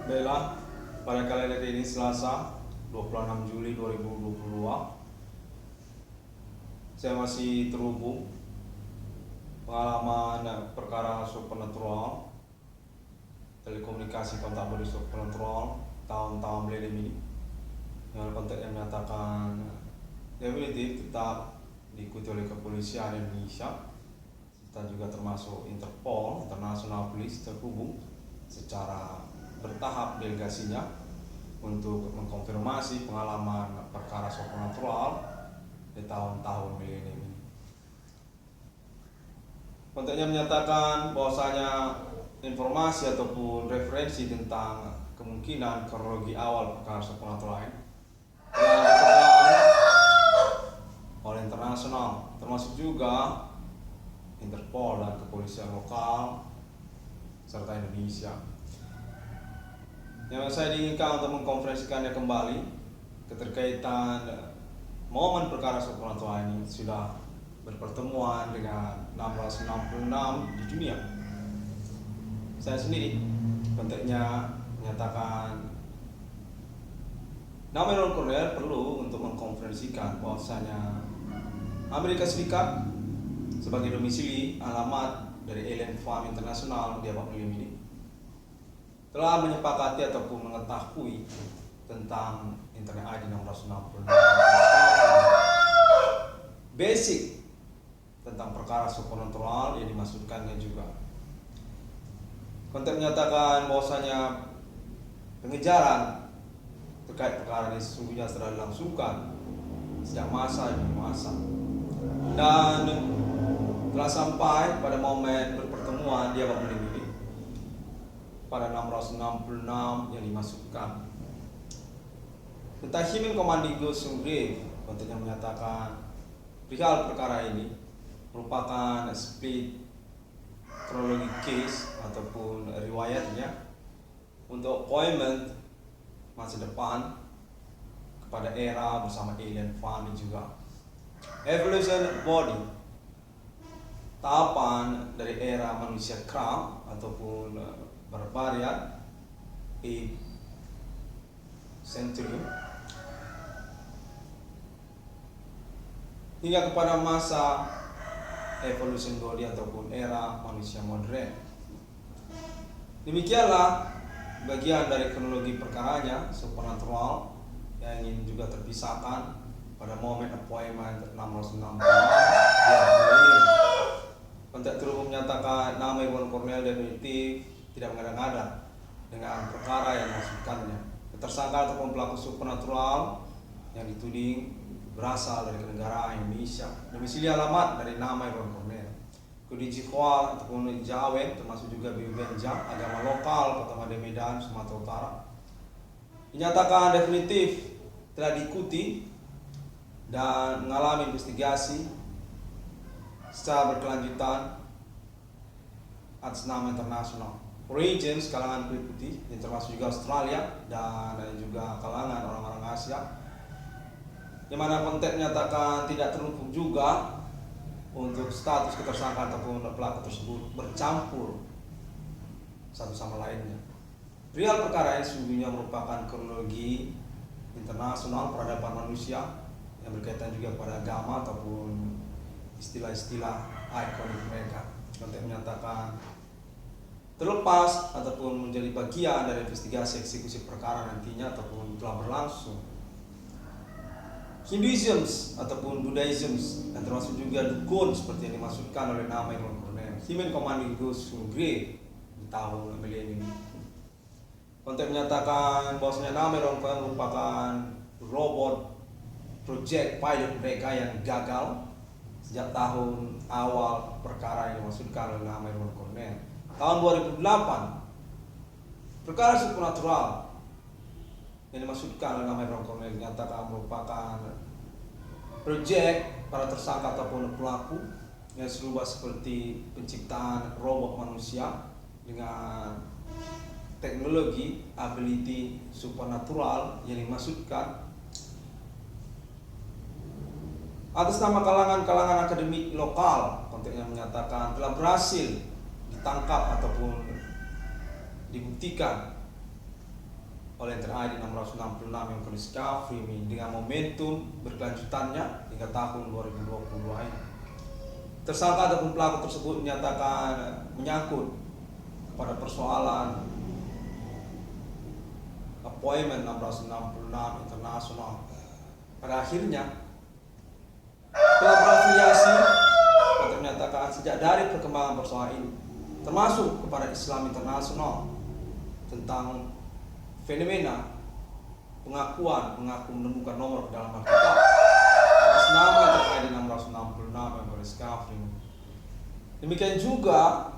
Baiklah, pada kali ini Selasa 26 Juli 2022 saya masih terhubung pengalaman perkara supernatural telekomunikasi kontak body supernatural tahun-tahun milenium ini dengan konteks yang menyatakan definitif tetap diikuti oleh kepolisian Indonesia serta juga termasuk Interpol, International Police terhubung secara bertahap delegasinya untuk mengkonfirmasi pengalaman perkara supernatural di tahun-tahun milenium ini. Konteksnya menyatakan bahwasanya informasi ataupun referensi tentang kemungkinan kronologi awal perkara supernatural ini telah dipegang oleh internasional, termasuk juga Interpol dan kepolisian lokal serta Indonesia. Yang saya diinginkan untuk mengkonferensikannya kembali keterkaitan momen perkara supernatural ini sudah berpertemuan dengan 1666 di dunia. Saya sendiri konteksnya menyatakan nama Ron Cornell perlu untuk mengkonferensikan bahwasanya Amerika Serikat sebagai domisili alamat dari alien farm internasional di abad milenium ini telah menyepakati ataupun mengetahui tentang Internet ID 666 basic tentang perkara supernatural yang dimaksudkannya juga. Konteks menyatakan bahwasanya pengejaran terkait perkara ini sesungguhnya telah dilangsungkan sejak masa demi masa dan telah sampai pada momen berpertemuan di abad milenium ini pada 666 yang dimasukkan. Tentang Human Commanding Ghost Grave, konteksnya menyatakan perihal perkara ini merupakan split kronologi case ataupun riwayatnya untuk appointment masa depan kepada era bersama alien farm juga evolution body, tahapan dari era manusia kram ataupun barbarian century hingga kepada masa evolution body ataupun era manusia modern. Demikianlah bagian dari kronologi perkaranya supernatural yang ingin juga terpisahkan pada momen appointment 666 di konteks terhubung menyatakan nama Ron Cornell definitif tidak mengada-ngada dengan perkara yang dimaksudkannya. Tersangka ataupun pelaku supernatural yang dituding berasal dari negaraan Indonesia. Domisili alamat dari nama Ron Cornell. Kode Jihwa ataupun Jawen termasuk juga Benja, agama lokal Kota Medan, Sumatera Utara. Dinyatakan definitif telah diikuti dan mengalami investigasi secara berkelanjutan atas nama internasional. Origins kalangan kulit putih, yang termasuk juga Australia dan juga kalangan orang-orang Asia, di mana konteks menyatakan tidak terluput juga untuk status ketersangkaan ataupun pelaku tersebut bercampur satu sama lainnya. Perihal perkara ini sesungguhnya merupakan kronologi internasional peradaban manusia yang berkaitan juga pada agama ataupun istilah-istilah ikonik mereka. Konteks menyatakan terlepas ataupun menjadi bagian dari investigasi eksekusi perkara nantinya ataupun telah berlangsung. Hinduism ataupun Buddhism dan termasuk juga dukun seperti yang dimaksudkan oleh nama Ron Cornell, Human Commanding Ghost Grave di tahun milenium. Konteks menyatakan bahwasanya nama Ron Cornell merupakan robot project pilot mereka yang gagal sejak tahun awal perkara yang dimaksudkan oleh nama Ron Cornell. Tahun 2008, perkara supernatural yang dimaksudkan oleh nama Ron Cornell dinyatakan merupakan proyek para tersangka ataupun pelaku yang serupa seperti penciptaan robot manusia dengan teknologi ability supernatural yang dimaksudkan atas nama kalangan akademik lokal. Konteksnya menyatakan telah berhasil ditangkap ataupun dibuktikan oleh NTNI 666 yang discovery ini dengan momentum berkelanjutannya hingga tahun 2022 ini. Tersangka ataupun pelaku tersebut menyatakan menyangkut pada persoalan appointment 666 internasional. Pada akhirnya telah berafiliasi atau menyatakan sejak dari perkembangan persoalan ini, termasuk kepada Islam internasional tentang fenomena pengaku menemukan nomor ke dalam Alkitab atas nama NTNI 666 yang discovery. Demikian juga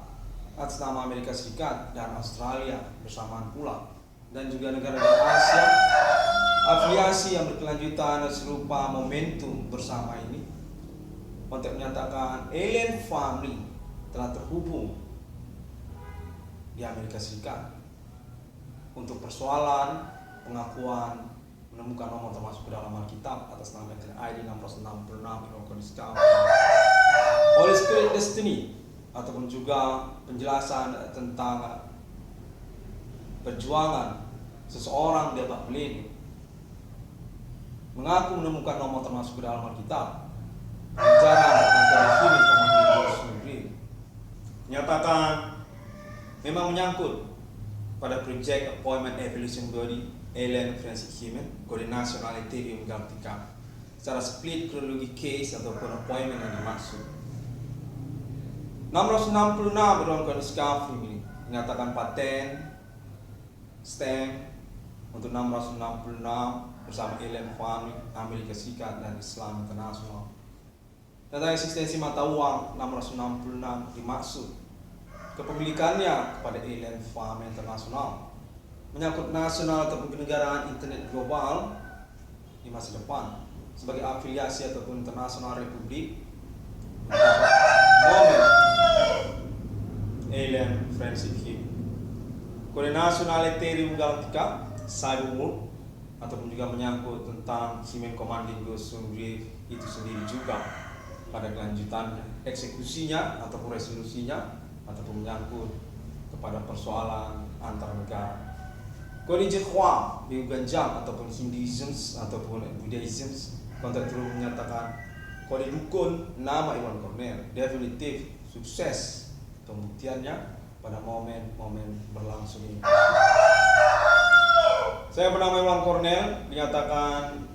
atas nama Amerika Serikat dan Australia bersamaan pula, dan juga negara-negara Asia. Afiliasi yang berkelanjutan serupa momentum bersama ini untuk menyatakan alien family telah terhubung di Amerika Serikat untuk persoalan pengakuan menemukan nomor termasuk ke dalam Alkitab atas nama NTNI 666 yang discovery. Holy Spirit Destiny ataupun juga penjelasan tentang perjuangan seseorang di abad milenium mengaku menemukan nomor termasuk ke dalam Alkitab. Penjara antara human commanding sendiri menyatakan memang menyangkut pada Project Appointment Evolution Body Alien Forensic Human kode nasional Ethereum Galactica secara split kronologi case ataupun appointment yang dimaksud. 666 berulang discovery ini menyatakan paten stamp untuk 666 bersama alien family Amerika Serikat dan Islam internasional. Tentang eksistensi mata uang 666 dimaksud kepemilikannya kepada alien family internasional menyangkut nasional ataupun kenegaraan internet global di masa depan sebagai afiliasi ataupun internasional republik momen alien forensic human kode nasional Ethereum Galactica Cyberwolf ataupun juga menyangkut tentang human commanding ghost brief itu sendiri juga pada kelanjutannya eksekusinya ataupun resolusinya ataupun menyangkut kepada persoalan antar negara. Kode Jehwa di Ganjang ataupun Hinduism ataupun Buddhism konteks terus menyatakan kode dukun nama Iwan Cornell definitif sukses pembuktiannya pada momen-momen berlangsung ini. Saya bernama Iwan Cornell dinyatakan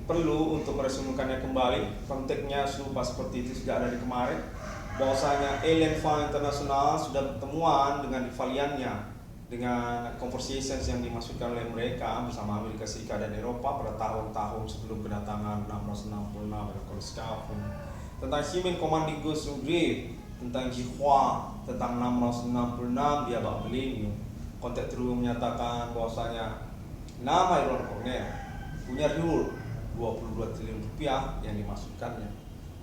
perlu untuk meresumkannya kembali. Konteksnya serupa seperti itu sudah ada di kemarin, bahwasanya alien family internasional sudah pertemuan dengan valiannya dengan conversations yang dimaksudkan oleh mereka bersama Amerika Serikat dan Eropa pada tahun-tahun sebelum kedatangan 666 Berkolskafun tentang human commanding ghost brief tentang Jihwa tentang 666 di abad milenium. Konteks terus menyatakan bahwasanya nama Iwan Cornell punya reward 22 triliun rupiah yang dimasukkannya,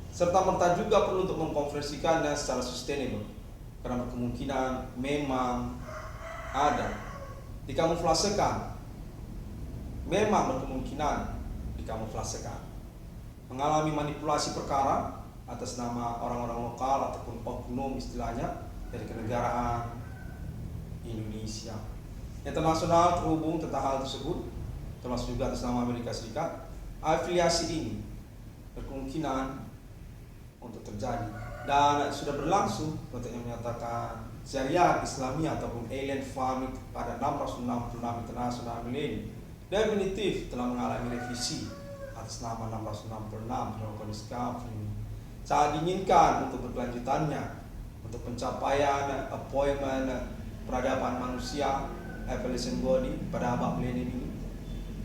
serta merta juga perlu untuk mengkonversikannya secara sustainable karena kemungkinan memang ada dikamuflasekan, memang berkemungkinan dikamuflasekan, mengalami manipulasi perkara atas nama orang-orang lokal ataupun oknum istilahnya dari kenegaraan Indonesia. Internasional terhubung tentang hal tersebut termasuk juga atas nama Amerika Serikat. Afiliasi ini berkemungkinan untuk terjadi dan sudah berlangsung untuk yang menyatakan syariat Islamiyah ataupun alien farming pada 666 internasional milenium definitif telah mengalami revisi atas nama 666 Discovery. Saat diinginkan untuk berkelanjutannya untuk pencapaian appointment peradaban manusia evolution body pada abad milenium ini,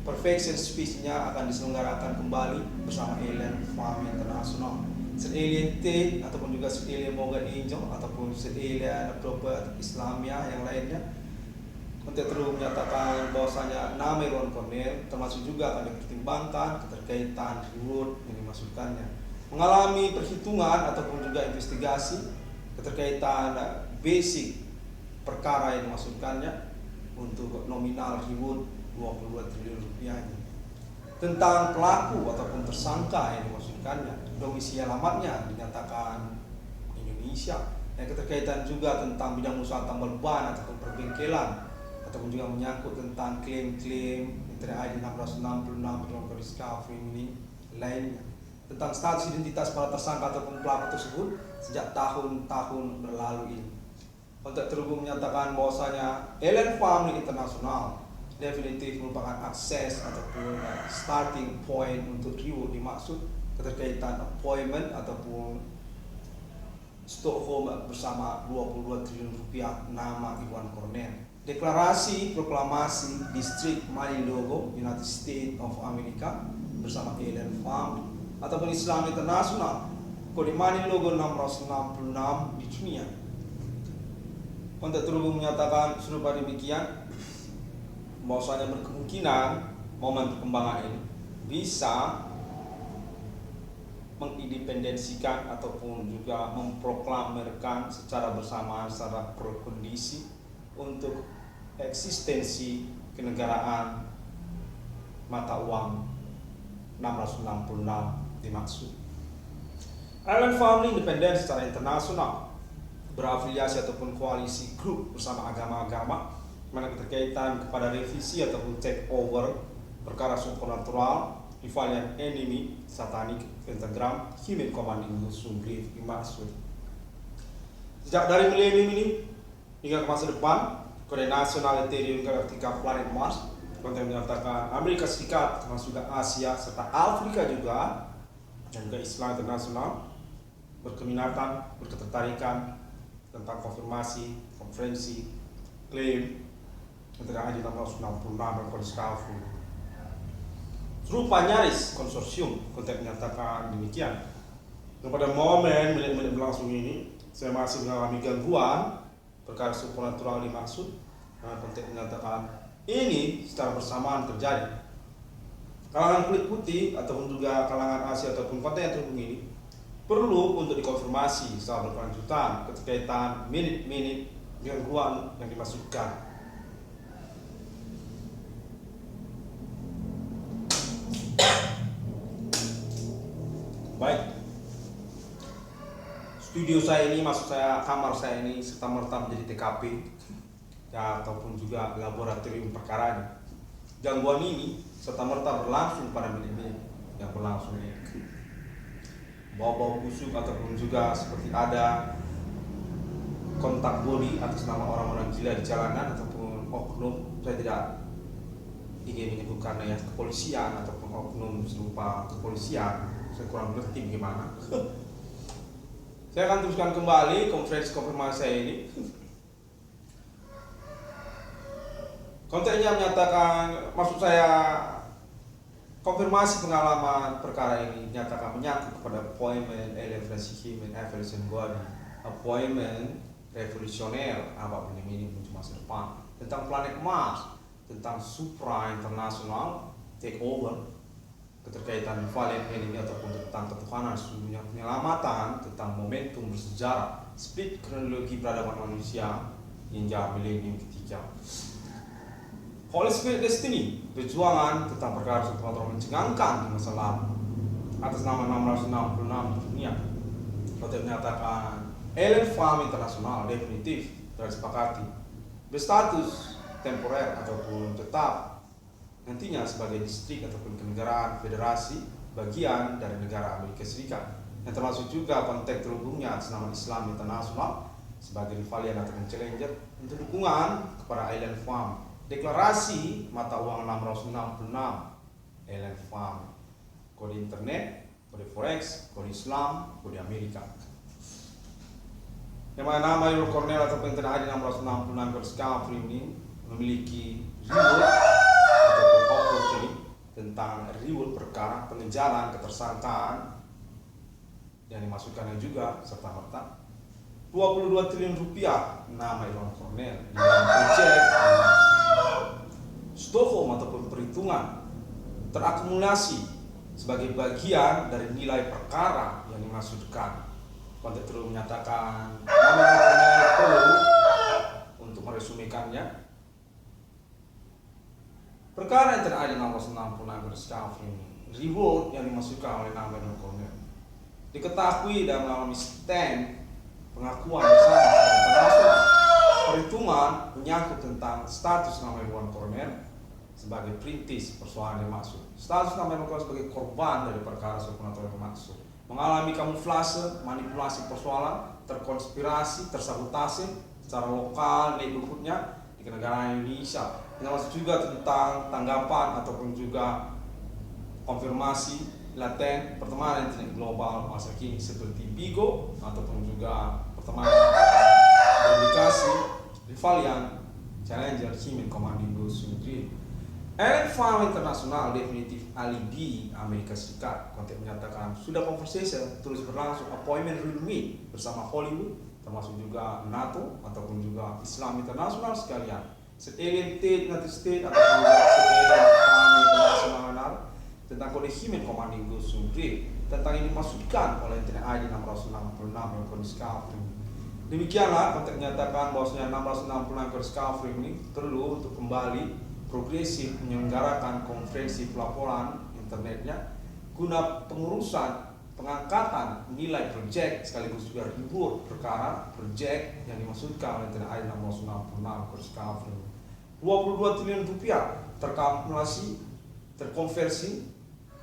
perfection speech-nya akan diselenggarakan kembali bersama alien farming internasional. Alien T ataupun juga alien Morgan Angel ataupun alien proper Islamia yang lainnya untuk terus menyatakan bahwasanya nama Iwan Cornell termasuk juga akan dipertimbangkan keterkaitan reward yang dimasukkannya, mengalami perhitungan ataupun juga investigasi keterkaitan basic perkara yang dimasukkannya untuk nominal reward 22 triliun rupiah ini. Tentang pelaku ataupun tersangka yang dimaksudkannya, domisili alamatnya dinyatakan Indonesia, yang keterkaitan juga tentang bidang usaha tambal ban ataupun perbengkelan atau ataupun juga menyangkut tentang klaim-klaim Internet ID 666 dalam discovery ini lainnya tentang status identitas para tersangka ataupun pelaku tersebut sejak tahun-tahun berlalu ini. Kontak terhubung menyatakan bahwasanya Alien Family International definitif merupakan akses ataupun starting point untuk reward dimaksud keterkaitan appointment ataupun Stockholm bersama 22 triliun rupiah nama Iwan Cornell. Deklarasi proklamasi distrik Manilogo, United States of America bersama Alien Family ataupun Islam Internasional kode Manilogo 666 di dunia. Kontak terhubung menyatakan serupa demikian bahwasanya berkemungkinan momen perkembangan ini bisa mengindependensikan ataupun juga memproklamirkan secara bersamaan secara prakondisi untuk eksistensi kenegaraan mata uang 666 dimaksud. Alien Family independen secara internasional, berafiliasi ataupun koalisi grup bersama agama-agama mana keterkaitan kepada revisi ataupun take over perkara supernatural, Valiant Enemy, Satanic Pentagram, Human Commanding Grave dimaksud. Sejak dari milenium ini hingga ke masa depan, Kode Nasional Ethereum Galactica Planet Mars konten menyatakan Amerika Serikat termasuk juga Asia serta Afrika juga dan juga Islam Internasional berkeminatan, berketertarikan tentang konfirmasi, konferensi, klaim antara Haji 666 dan Kode Discovery. Serupa nyaris konsorsium kontak menyatakan demikian. Pada momen menit-menit berlangsung ini, saya masih mengalami gangguan perkara supernatural dimaksud. Kontak menyatakan ini secara bersamaan terjadi. Kalangan kulit putih ataupun juga kalangan Asia ataupun kontak yang terhubung ini perlu untuk dikonfirmasi secara berkelanjutan keterkaitan menit-menit gangguan yang dimaksudkan. Baik, studio saya ini, maksud saya kamar saya ini serta merta menjadi TKP ya, ataupun juga laboratorium perkaranya. Gangguan ini serta merta berlangsung pada menit-menit yang berlangsung ini. Bau-bau busuk ataupun juga seperti ada kontak body atas nama orang-orang gila di jalanan ataupun oknum, saya tidak ingin menyebutkan ya kepolisian ataupun oknum serupa kepolisian. Saya kurang ngerti bagaimana. Saya akan teruskan kembali konferensi konfirmasi saya ini. Kontennya menyatakan, maksud saya konfirmasi pengalaman perkara ini nyatakan menyangkut kepada appointment Alien Human Evolution Body, appointment revolusioner apa ini untuk masa depan, tentang planet Mars, tentang supra internasional takeover, keterkaitan Valiant Enemy ataupun tentang ketuhanan sesungguhnya, penyelamatan, tentang momentum bersejarah, speed kronologi peradaban manusia hingga milenium ketiga. Holy Spirit Destiny, perjuangan tentang perkara supernatural mencengangkan di masa lalu atas nama 666 dunia. Konten menyatakan Alien Farm Internasional definitif telah disepakati berstatus temporer ataupun tetap nantinya sebagai distrik ataupun kenegaraan federasi bagian dari negara Amerika Serikat, yang termasuk juga konteks terhubungnya atas nama Islam Internasional sebagai rivalian ataupun challenger untuk dukungan kepada Alien Farm. Deklarasi mata uang 666 Alien Farm, kode internet, kode forex, kode Islam, kode Amerika. Yang mana nama Iwan Cornell ataupun Internet ID 666 Kode Discovery ini memiliki reward ataupun opportunity tentang reward perkara pengejaran ketersangkaan yang dimasukkannya juga serta merta 22 triliun rupiah nama Iwan Cornell di dalam proyek Stockholm ataupun perhitungan terakumulasi sebagai bagian dari nilai perkara yang dimaksudkan. Konteks terus menyatakan nama Cornell perlu untuk meresumikannya. Perkara yang terjadi 666 Discovery ini, reward yang dimaksudkan oleh nama Iwan Cornell diketahui dan mengalami stand pengakuan bersama internasional perhitungan menyangkut tentang status nama Iwan Korner sebagai perintis persoalan yang maksud. Status nama Iwan Korner sebagai korban dari perkara supernatural yang maksud. Mengalami kamuflase, manipulasi persoalan, terkonspirasi, tersabotase secara lokal, neighborhoodnya di negara Indonesia. Yang maksud juga tentang tanggapan ataupun juga konfirmasi laten pertemanan internet global masa kini seperti Bigo ataupun juga pertemanan komunikasi rivalian challenger Himen Komando Sundri. Farm internasional definitif alibi Amerika Serikat konteks menyatakan sudah conversation terus berlangsung appointment renewed bersama Hollywood termasuk juga NATO ataupun juga Islam internasional sekalian. Alien United States ataupun juga Farm internasional tentang kode Himen Komando Sundri tentang ini dimaksudkan oleh internet ID 666 yang kondiscovery. Demikianlah konteks menyatakan bahwasanya 666 kondiscovery ini perlu untuk kembali progresif menyelenggarakan konferensi pelaporan internetnya guna pengurusan pengangkatan nilai proyek sekaligus juga ribut perkara proyek yang dimaksudkan oleh internet ID 666 kondiscovery. 22 triliun rupiah terkalkulasi terkonversi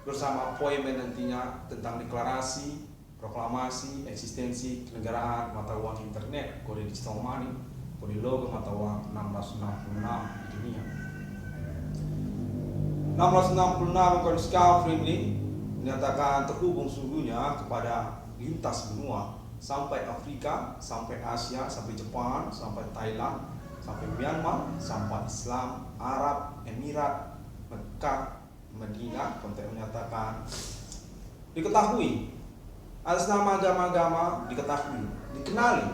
bersama appointment nantinya tentang deklarasi proklamasi eksistensi kenegaraan mata uang internet kode digital money kode logo mata uang 666 di dunia. 666 kondiscovery ini menyatakan terhubung sungguhnya kepada lintas benua sampai Afrika, sampai Asia, sampai Jepang, sampai Thailand, sampai Myanmar, sampai Islam, Arab, Emirat, Mekah, Medina. Konteks menyatakan diketahui atas nama agama-agama diketahui, dikenali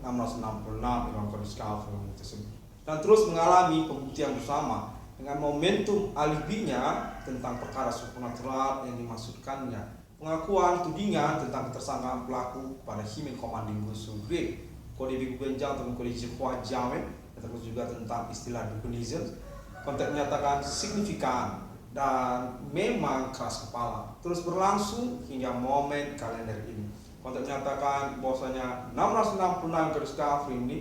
666 dalam kondiscovery tersebut dan terus mengalami pembuktian bersama dengan momentum alibinya tentang perkara supernatural yang dimaksudkannya, pengakuan tudingan tentang ketersangkaan pelaku pada Himen Komando Sundri, kode Bigu Genjang atau kode Jepwa Jawen, terus juga tentang istilah Dukunism. Konteks menyatakan signifikan dan memang keras kepala terus berlangsung hingga momen kalender ini. Konteks menyatakan bahwasanya 666 kondiscovery ini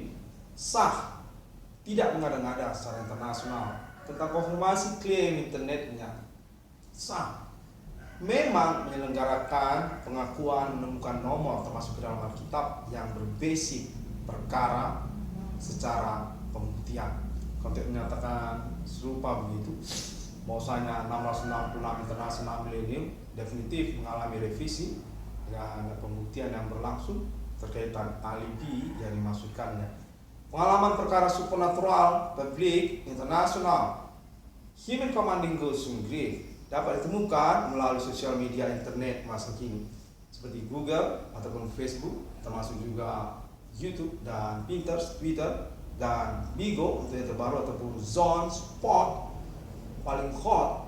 sah, tidak mengada-ngada secara internasional tentang konfirmasi klaim internetnya sah, memang menyelenggarakan pengakuan menemukan nomor termasuk ke dalam Alkitab yang berbasis perkara secara pembuktian. Konteks menyatakan serupa begitu bahwasanya 666 internasional milenium definitif mengalami revisi dan pembuktian yang berlangsung terkait alibi yang dimaksudkannya. Pengalaman perkara supernatural publik internasional Himen Komando Sundri dapat ditemukan melalui sosial media internet masa kini seperti Google ataupun Facebook, termasuk juga YouTube dan Pinterest, Twitter dan Bigo untuk yang terbaru ataupun Zone Spot paling hot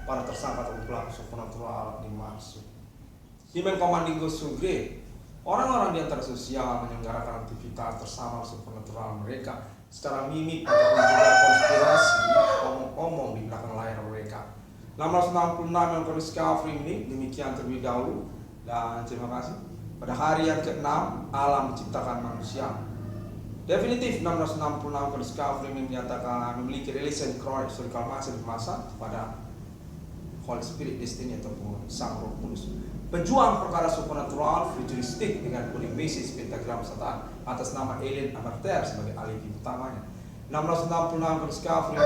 para tersangka atau pelaku supernatural dimaksud. Himen Komando Sundri, orang-orang di antara sosial menyelenggarakan aktivitas bersama supernatural mereka secara mimik ataupun juga konspirasi omong-omong di belakang layar mereka. 666 yang kondiscovery ini demikian terlebih dahulu dan terima kasih. Pada hari yang ke-6 alam menciptakan manusia. Definitif 666 kondiscovery ini menyatakan memiliki relation historical masa kepada Holy Spirit Destiny ataupun Sang Roh Kudus. Pejuang perkara supernatural futuristik dengan kode basis pentagram Satan atas nama Alien Amateur sebagai alibi utamanya. 666 kondiscovery